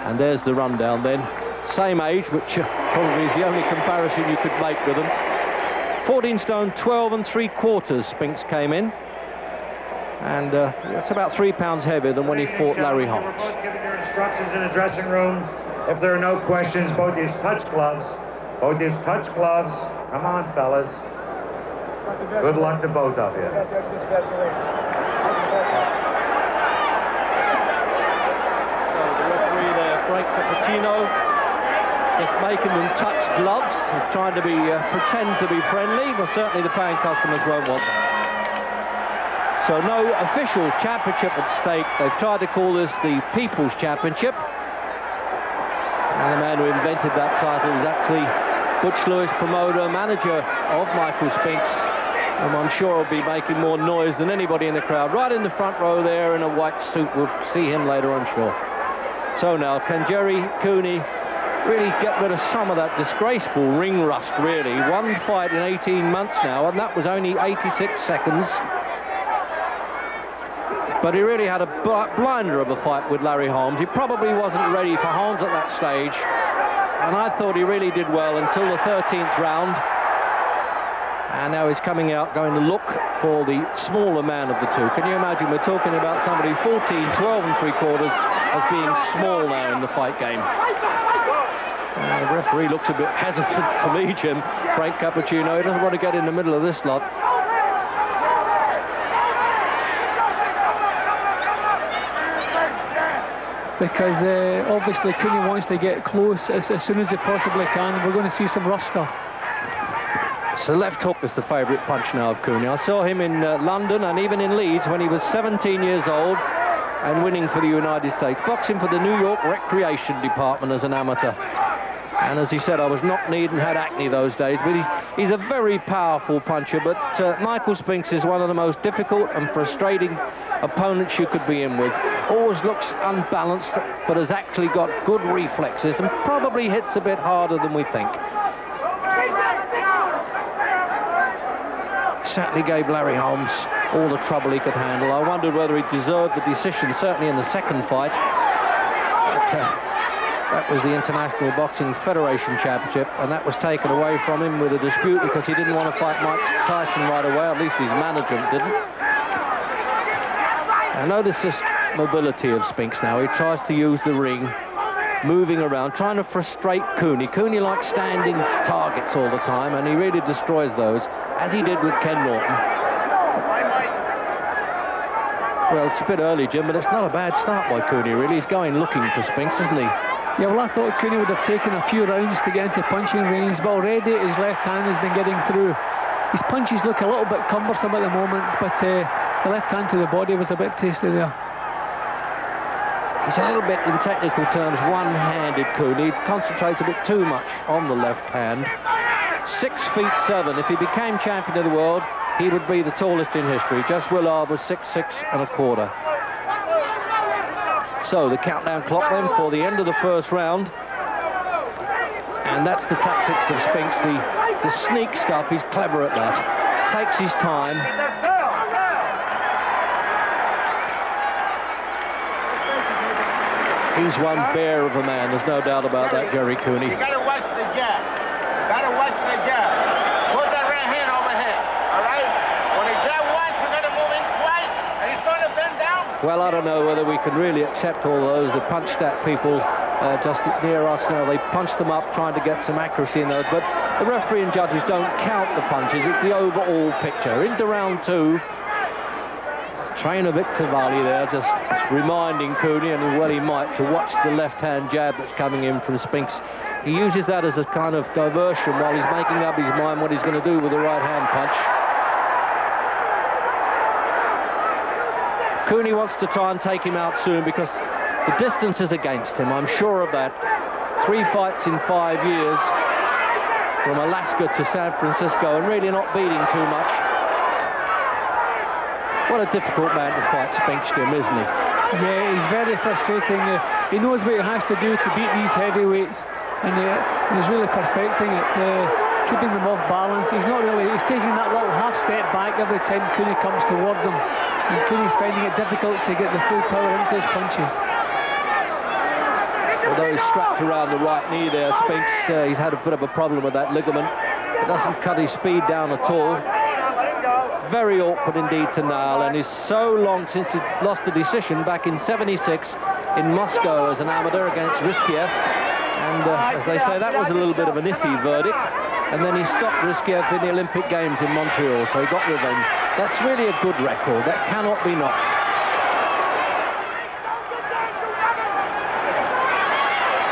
And there's the rundown then. Same age, which probably is the only comparison you could make with them. 14 stone, 12 3/4 Spinks came in. And it's about 3 pounds heavier than when he fought Larry Holmes. We're both giving your instructions in the dressing room. If there are no questions, both these touch gloves. Both these touch gloves. Come on, fellas. Good luck to both of you. Frank Cappuccino, just making them touch gloves, trying to be pretend to be friendly, but certainly the paying customers won't want that. So no official championship at stake. They've tried to call this the People's Championship. And the man who invented that title is actually Butch Lewis, promoter, manager of Michael Spinks. And I'm sure he'll be making more noise than anybody in the crowd. Right in the front row there in a white suit. We'll see him later, I'm sure. So now, can Gerrie Cooney really get rid of some of that disgraceful ring rust, really? One fight in 18 months now, and that was only 86 seconds. But he really had a blinder of a fight with Larry Holmes. He probably wasn't ready for Holmes at that stage. And I thought he really did well until the 13th round. And now he's coming out, going to look for the smaller man of the two. Can you imagine? We're talking about somebody 14, 12 3/4 as being small now in the fight game. The referee looks a bit hesitant to me, Jim. Frank Cappuccino, he doesn't want to get in the middle of this lot. Because obviously Cooney wants to get close as soon as he possibly can. We're going to see some rough stuff. So left hook is the favourite punch now of Cooney. I saw him in London and even in Leeds when he was 17 years old and winning for the United States, boxing for the New York Recreation Department as an amateur. And as he said, I was knock-kneed and had acne those days, but he's a very powerful puncher. But Michael Spinks is one of the most difficult and frustrating opponents you could be in with. Always looks unbalanced, but has actually got good reflexes and probably hits a bit harder than we think. Certainly gave Larry Holmes all the trouble he could handle. I wondered whether he deserved the decision, certainly in the second fight. But, that was the International Boxing Federation Championship, and that was taken away from him with a dispute because he didn't want to fight Mike Tyson right away. At least his management didn't. I notice this mobility of Spinks now. He tries to use the ring, moving around, trying to frustrate Cooney. Cooney likes standing targets all the time, and he really destroys those, as he did with Ken Norton. Well, it's a bit early, Jim, but it's not a bad start by Cooney, really. He's going looking for Spinks, isn't he? Yeah, well, I thought Cooney would have taken a few rounds to get into punching range, but already his left hand has been getting through. His punches look a little bit cumbersome at the moment, but the left hand to the body was a bit tasty there. He's a little bit, in technical terms, one-handed, Cooney. He concentrates a bit too much on the left hand. 6'7". If he became champion of the world, he would be the tallest in history. Just Willard was 6'6 1/4". So the countdown clock then for the end of the first round. And that's the tactics of Spinks, the sneak stuff. He's clever at that. Takes his time. He's one bear of a man, there's no doubt about that, Gerrie Cooney. You gotta watch the gap. Gotta watch the gap. Put that right hand over here, all right? When he jab once, you gotta move in twice, and he's gonna bend down. Well, I don't know whether we can really accept all those. The punch stat people just near us now, they punch them up trying to get some accuracy in those, but the referee and judges don't count the punches. It's the overall picture. Into round two. Trainer Victor Valley there just reminding Cooney, and well he might, to watch the left-hand jab that's coming in from Spinks. He uses that as a kind of diversion while he's making up his mind what he's going to do with the right-hand punch. Cooney wants to try and take him out soon because the distance is against him, I'm sure of that. 3 fights in 5 years from Alaska to San Francisco and really not beating too much. What a difficult man to fight, Spinks, Jim, isn't he? Yeah, he's very frustrating. He knows what he has to do to beat these heavyweights, and he's really perfecting it, keeping them off balance. He's taking that little half step back every time Cooney comes towards him, and Cooney's finding it difficult to get the full power into his punches. Although he's strapped around the right knee there, Spinks, he's had a bit of a problem with that ligament. It doesn't cut his speed down at all. Very awkward indeed to nail, and is so long since he lost the decision back in '76 in Moscow as an amateur against Riskiev. And as they say, that was a little bit of an iffy verdict. And then he stopped Riskiev in the Olympic Games in Montreal, so he got revenge. That's really a good record. That cannot be knocked.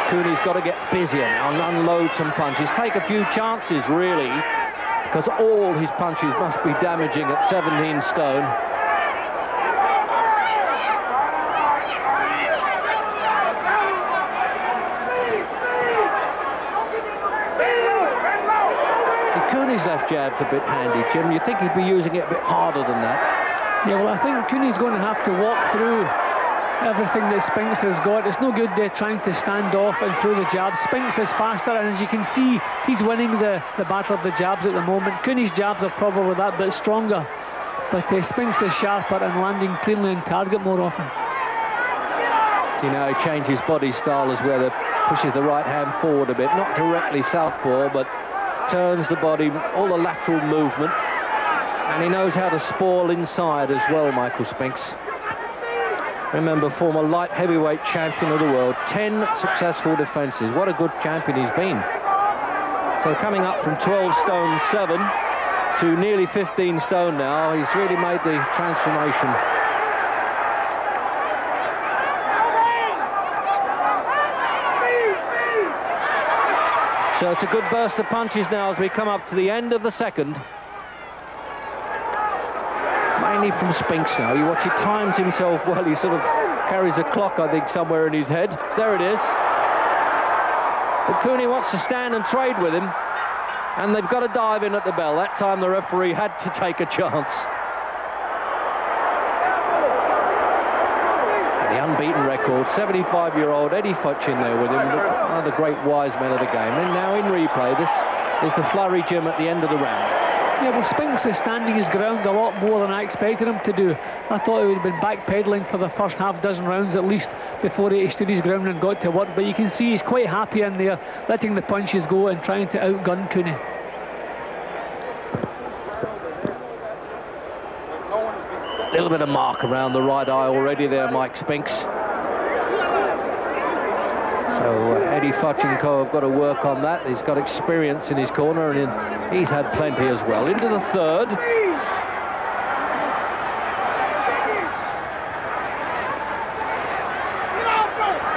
Cooney's got to get busier now and unload some punches. Take a few chances, really, because all his punches must be damaging at 17 stone. See, Cooney's left jab's a bit handy, Jim. You'd think he'd be using it a bit harder than that. Yeah, well, I think Cooney's going to have to walk through everything that Spinks has got. It's no good trying to stand off and throw the jabs. Spinks is faster, and as you can see, he's winning the battle of the jabs at the moment. Cooney's jabs are probably that bit stronger, but Spinks is sharper and landing cleanly on target more often. See, now he changes body style as well. Pushes the right hand forward a bit, not directly southpaw, but turns the body, all the lateral movement, and he knows how to spoil inside as well, Michael Spinks. Remember, former light heavyweight champion of the world, 10 successful defenses. What a good champion he's been. So coming up from 12 stone 7 to nearly 15 stone now, he's really made the transformation. So it's a good burst of punches now as we come up to the end of the second. Mainly from Spinks now. You watch, he times himself well. He sort of carries a clock, I think, somewhere in his head. There it is. But Cooney wants to stand and trade with him, and they've got to dive in at the bell. That time the referee had to take a chance. The unbeaten record, 75-year-old Eddie Futch in there with him, one of the great wise men of the game. And now in replay, this is the flurry, Jim, at the end of the round. Yeah, well, Spinks is standing his ground a lot more than I expected him to do. I thought he would have been backpedaling for the first half dozen rounds at least before he stood his ground and got to work. But you can see he's quite happy in there, letting the punches go and trying to outgun Cooney. A little bit of mark around the right eye already there, Mike Spinks. So Eddie Futch and co have got to work on that. He's got experience in his corner, and he's had plenty as well. Into the third.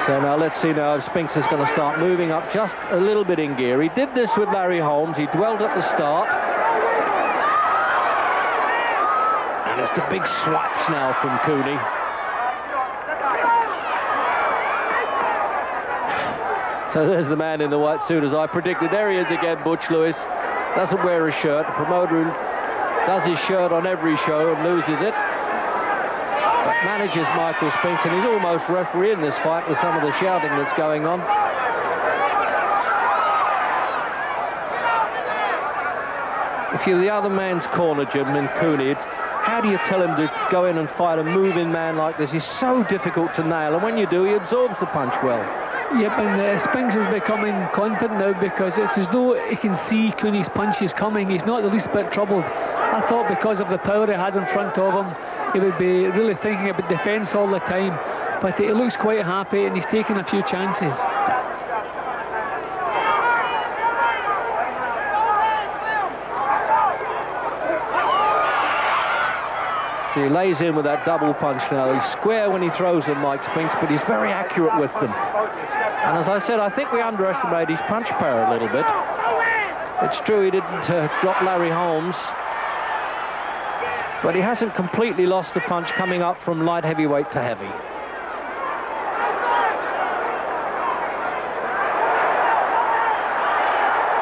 So now let's see now if Spinks is going to start moving up just a little bit in gear. He did this with Larry Holmes. He dwelled at the start. And it's the big swipes now from Cooney. So there's the man in the white suit, as I predicted. There he is again, Butch Lewis. Doesn't wear a shirt. The promoter does his shirt on every show and loses it. But manages Michael Spinks, and he's almost refereeing this fight with some of the shouting that's going on. If you're the other man's corner, Jim, in Cooney, how do you tell him to go in and fight a moving man like this? He's so difficult to nail, and when you do, he absorbs the punch well. Yep, and Spinks is becoming confident now because it's as though he can see Cooney's punches coming. He's not the least bit troubled. I thought because of the power he had in front of him, he would be really thinking about defence all the time. But he looks quite happy, and he's taking a few chances. So he lays in with that double punch now. He's square when he throws them, Mike Spinks, but he's very accurate with them. And as I said, I think we underestimate his punch power a little bit. It's true he didn't drop Larry Holmes, but he hasn't completely lost the punch coming up from light heavyweight to heavy.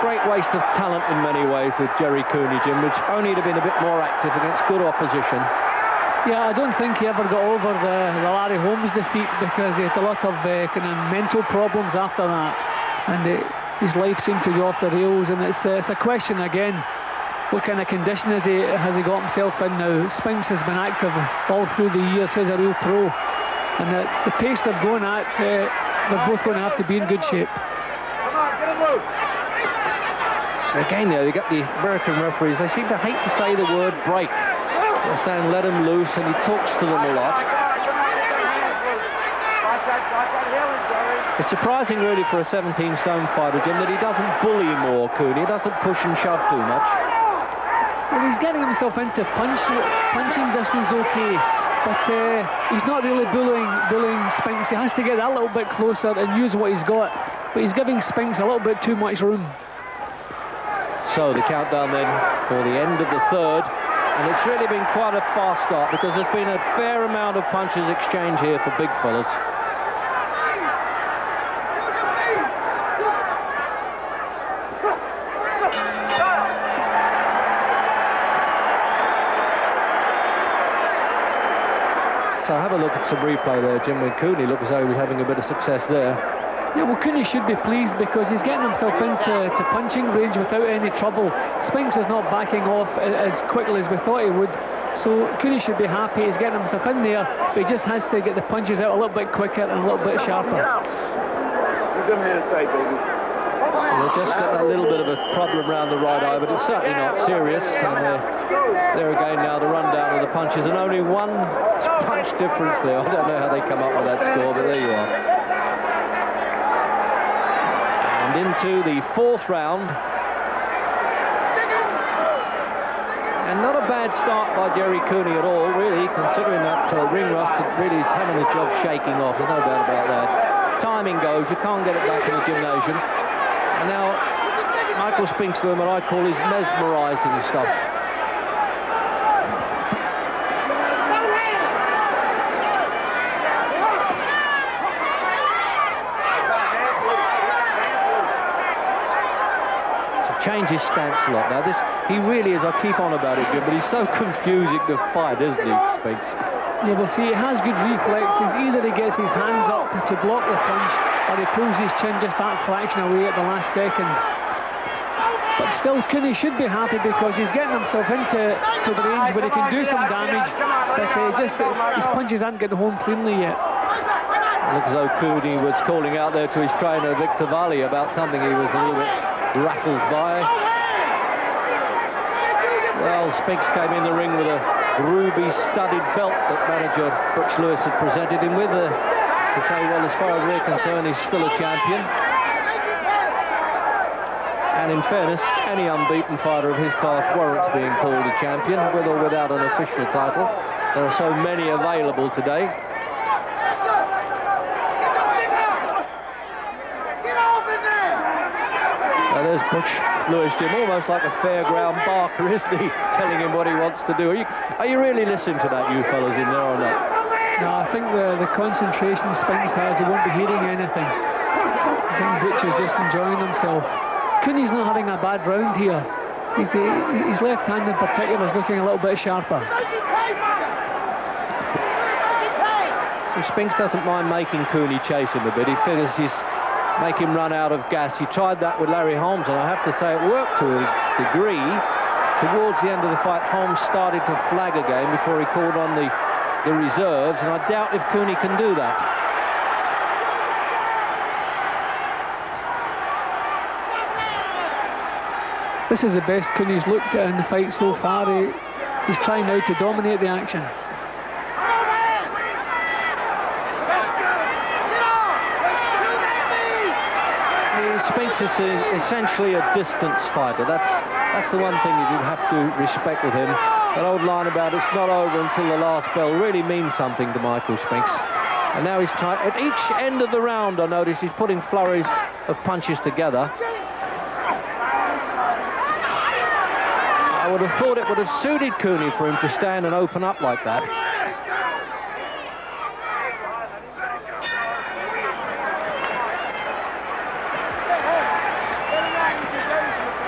Great waste of talent in many ways with Gerrie Cooney, Jim, which only to have been a bit more active against good opposition. Yeah, I don't think he ever got over the Larry Holmes defeat because he had a lot of kind of mental problems after that, and his life seemed to go off the rails. And it's a question again, what kind of condition has he got himself in now? Spinks has been active all through the years. He's a real pro, and the pace they're going at, they're both going to have to be in good shape. Come on, get him loose. Again, you got the American referees, they seem to hate to say the word break. They're saying let him loose, and he talks to them a lot. It's surprising really for a 17-stone fighter, Jim, that he doesn't bully more, Cooney. He doesn't push and shove too much. Well, he's getting himself into punching distance, okay, but he's not really bullying Spinks. He has to get that little bit closer and use what he's got, but he's giving Spinks a little bit too much room. So the countdown then for the end of the third, and it's really been quite a fast start because there's been a fair amount of punches exchanged here for big fellas. So have a look at some replay there, Jim, when Cooney looked as though he was having a bit of success there. Yeah, well, Cooney should be pleased because he's getting himself into punching range without any trouble. Spinks is not backing off as quickly as we thought he would, so Cooney should be happy. He's getting himself in there, but he just has to get the punches out a little bit quicker and a little bit sharper. You're good hands tight, baby. So they've just got a little bit of a problem around the right eye, but it's certainly not serious. And there again now the rundown of the punches, and only one punch difference there. I don't know how they come up with that score, but there you are. And into the fourth round. And not a bad start by Gerrie Cooney at all, really, considering that ring rust really is having the job shaking off. There's no doubt about that. Timing goes, you can't get it back in the gymnasium. And now Michael Spinks doing what I call his mesmerising stuff. Change his stance a lot now. He really is, I keep on about it, Jim, but he's so confusing to fight, isn't he, Spinks? Yeah, well, see, he has good reflexes. Either he gets his hands up to block the punch, or he pulls his chin just that fraction away at the last second. But still, Cooney should be happy because he's getting himself into the range where he can do some damage, but his punches aren't getting home cleanly yet. It looks as though Cooney was calling out there to his trainer, Victor Valli, about something he was a little bit rattled by. Well, Spinks came in the ring with a ruby-studded belt that manager Brooks Lewis had presented him with to say, well, as far as we're concerned, he's still a champion. And in fairness, any unbeaten fighter of his class warrants being called a champion, with or without an official title. There are so many available today. There's Brooks Lewis, Jim, almost like a fairground barker, isn't he? Telling him what he wants to do. Are you really listening to that, you fellas in there or not? No, I think the concentration Spinks has, he won't be hearing anything. I think Butch is just enjoying himself. Cooney's not having a bad round here. His left hand in particular is looking a little bit sharper. So Spinks doesn't mind making Cooney chase him a bit. He figures he's make him run out of gas. He tried that with Larry Holmes, and I have to say it worked to a degree. Towards the end of the fight, Holmes started to flag again before he called on the reserves, and I doubt if Cooney can do that. This is the best Cooney's looked at in the fight so far. He's trying now to dominate the action. Spinks is essentially a distance fighter. That's the one thing that you have to respect with him. That old line about it's not over until the last bell really means something to Michael Spinks. And now he's trying, at each end of the round, I notice he's putting flurries of punches together. I would have thought it would have suited Cooney for him to stand and open up like that.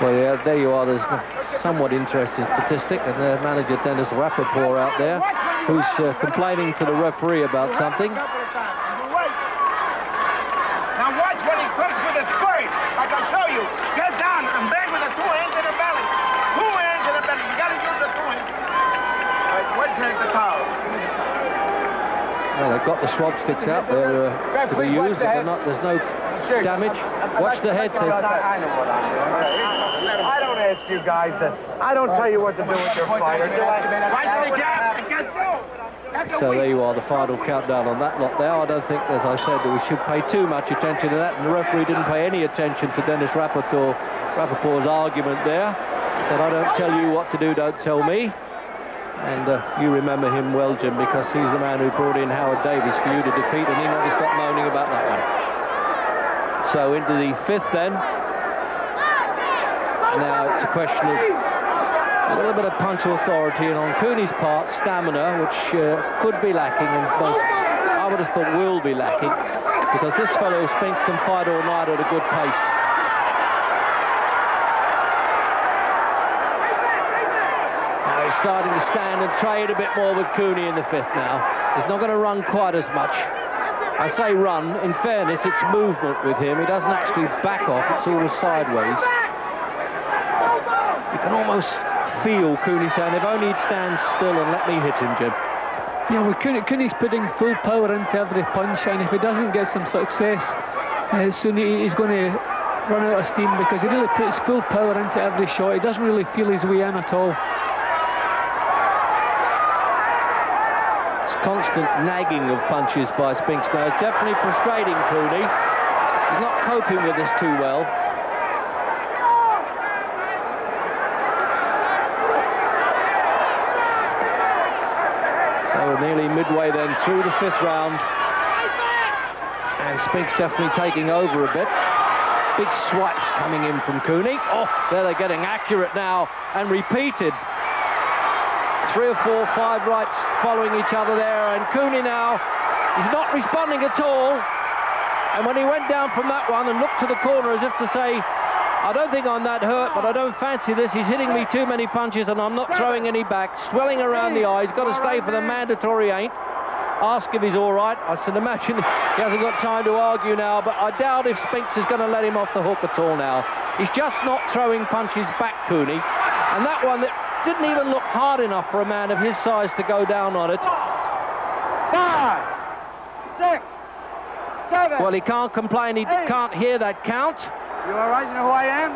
Well, yeah, there you are. There's a somewhat interesting statistic, and the manager Dennis Rappaport out there, who's complaining to the referee about something. Now watch when he comes with a spurt, like I'll show you. Get down and bang with the 2 hands in the belly. 2 hands in the belly. You got to use the 2 hands. All right, where's the towel? Well, they've got the swab sticks out there to be used, but there's no damage. Watch the head, says. I know what I'm doing. I don't ask you guys to. I don't tell you what to do with your fighter. Watch the gap. So there you are, the final countdown on that lot there. I don't think, as I said, that we should pay too much attention to that, and the referee didn't pay any attention to Dennis Rappaport's argument there. He said, I don't tell you what to do, don't tell me. And you remember him well, Jim, because he's the man who brought in Howard Davis for you to defeat, and he never stopped moaning about that one. So into the 5th then. Now it's a question of a little bit of punch authority, and on Cooney's part, stamina, which could be lacking, and most, I would have thought will be lacking, because this fellow Spinks can fight all night at a good pace. Starting to stand and trade a bit more with Cooney in the 5th now. He's not going to run quite as much. I say run, in fairness, it's movement with him. He doesn't actually back off, it's always sideways. You can almost feel Cooney saying, if only he'd stand still and let me hit him, Jim. Yeah, well, Cooney's putting full power into every punch, and if he doesn't get some success, soon he's going to run out of steam, because he really puts full power into every shot. He doesn't really feel his way in at all. Constant nagging of punches by Spinks now is definitely frustrating Cooney. He's not coping with this too well. So nearly midway then through the 5th round, and Spinks definitely taking over a bit. Big swipes coming in from Cooney. Oh, there they're getting accurate now and repeated. 3 or 4, 5 rights following each other there, and Cooney now, he's not responding at all. And when he went down from that one and looked to the corner as if to say, I don't think I'm that hurt, but I don't fancy this. He's hitting me too many punches and I'm not throwing any back. Swelling around the eyes, got to stay for the mandatory ain't. Ask if he's all right. I should imagine he hasn't got time to argue now, but I doubt if Spinks is going to let him off the hook at all now. He's just not throwing punches back, Cooney. And that one that didn't even look hard enough for a man of his size to go down on it. 5, 6, 7. Well, he can't complain, he can't hear that count. You all right? You know who I am?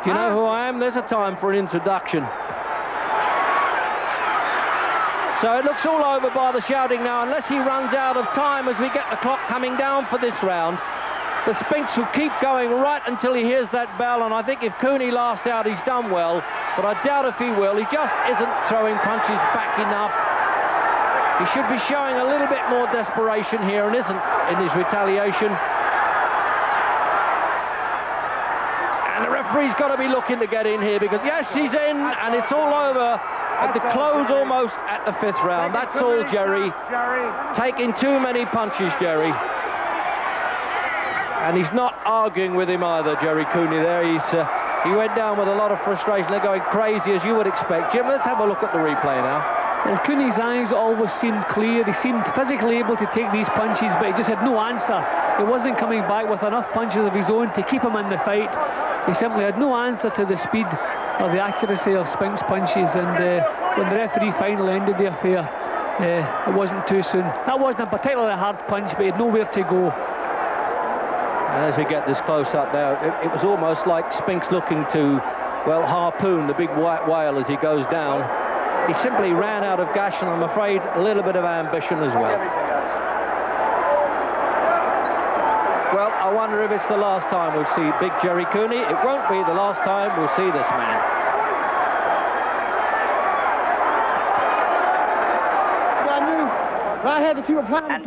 Do you know who I am? There's a time for an introduction. So it looks all over by the shouting now, unless he runs out of time as we get the clock coming down for this round. The Spinks will keep going right until he hears that bell, and I think if Cooney lasts out, he's done well, but I doubt if he will. He just isn't throwing punches back enough. He should be showing a little bit more desperation here, and isn't in his retaliation. And the referee's got to be looking to get in here, because yes, he's in, and it's all over at the close almost at the 5th round. That's all, Gerrie. Taking too many punches, Gerrie. And he's not arguing with him either, Gerrie Cooney there. He went down with a lot of frustration. They're going crazy, as you would expect. Jim, let's have a look at the replay now. Well, Cooney's eyes always seemed clear. He seemed physically able to take these punches, but he just had no answer. He wasn't coming back with enough punches of his own to keep him in the fight. He simply had no answer to the speed or the accuracy of Spinks' punches, and when the referee finally ended the affair, it wasn't too soon. That wasn't a particularly hard punch, but he had nowhere to go. And as we get this close up now, it was almost like Spinks looking to, well, harpoon the big white whale as he goes down. He simply ran out of gas, and I'm afraid a little bit of ambition as well. Well, I wonder if it's the last time we'll see big Gerrie Cooney. It won't be the last time we'll see this man. I knew, but I had to keep applying.